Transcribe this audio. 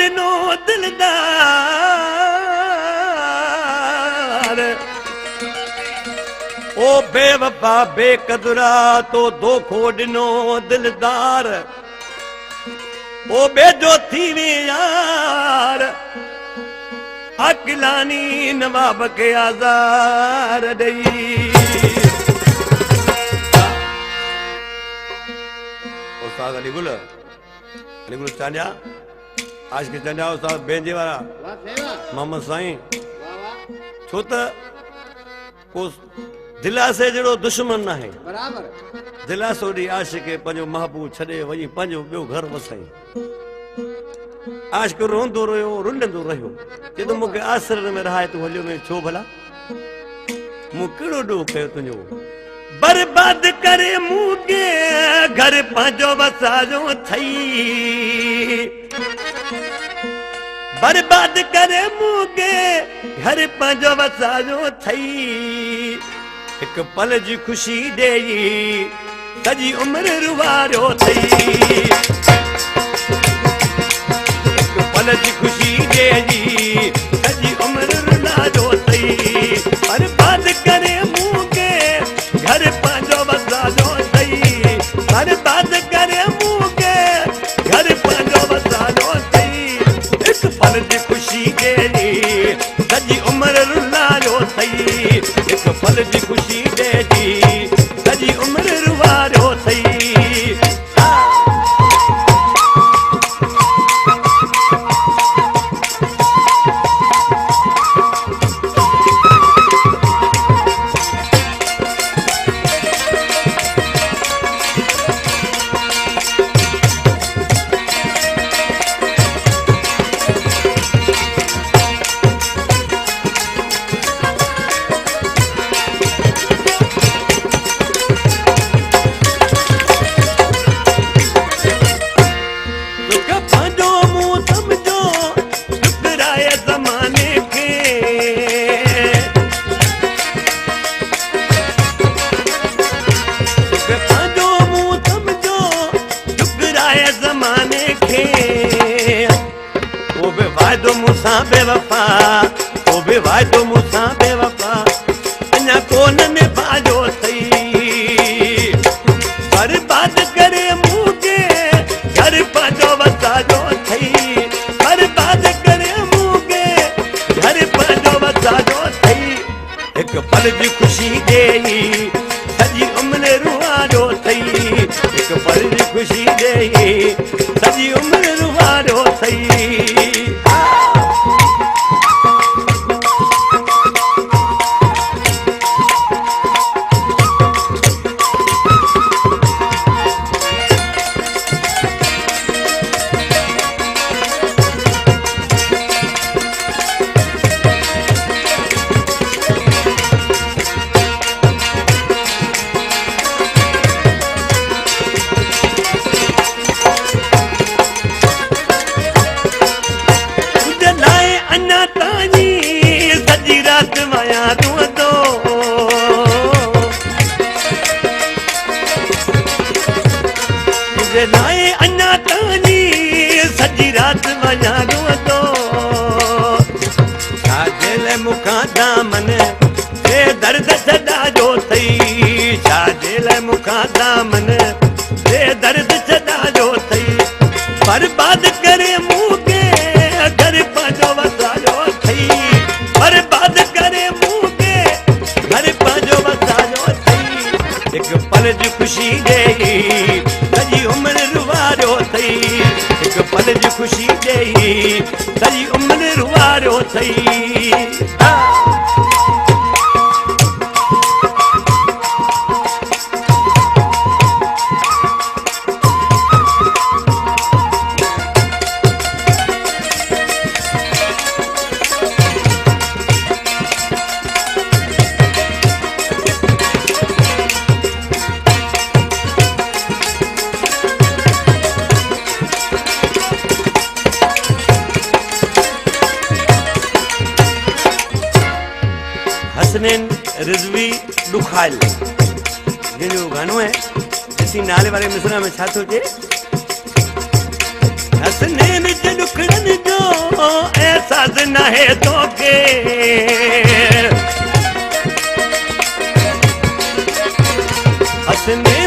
ॾिनो दिलदार ओ बेवफा बेकदरा तो धोखो ॾिनो दिलदार ओ बेजो थी वे यार अकिलानी नवाब के आज़ार ॾेई उस्ताद अलीगुल चांडिया आज के चांडिया उस्ताद बेंजे वाला मोहम्मद साईं छो त को दिलासे जड़ो दुश्मन ना है बराबर दिलासो दी आशिक पंजो महबूब छड़े वही पंजो बियो घर वसाई आशिक रोंदो रहियो रुलंदो रहियो जे तो मुके आसर में रहाए तू हलियो में छो भला मु केड़ो डो कयो तुंजो बर्बाद करे मुके घर पंजो वसाजो थई बर्बाद करे मुके घर पंजो वसाजो थई एक पल जी खुशी देई सजी उम्र रुवारो थई एक पल जी खुशी देई सजी उम्र रुवारो थई बर्बाद करे मुके घर पंजो वसाजो थई बर्बाद करे मुके घर पंजो वसाजो थई एक पल जी खुशी देई सजी उम्र रुवारो थई एक पल जी खुशी देई सजी उम्र रुवारो थई बेवफा ओ बे वायदो मुसा बेवफा अन्या कोन में बाजो थई बर्बाद करे मुके घर पाजो वसाजो थई बर्बाद करे मुके घर पाजो वसाजो थई एक पल जी खुशी देई सजी उम्र रुवारो थई एक पल जी खुशी देई सजी उम्र रुवारो थई सजी रात वञा तो छाजे मुखां दामन हे दर्द छॾाजो थई छाजे मुखां दामन हे दर्द छॾाजो थई बर्बाद करे मुके घर पंहिंजो वसायो थई बर्बाद करे मुके घर पंहिंजो वसायो थई एक पल जी खुशी देई सजी उम्र रुवारो थई एक पल जी खुशी देई सजी उम्र रुवारो थई हसनैन रिजवी दुखाइल ये जो गानो है इसी नाले वाले मिसरा में छा थो चे हसनैन जे ॾुखड़नि जो एहसास नाहे तोखे हसनैन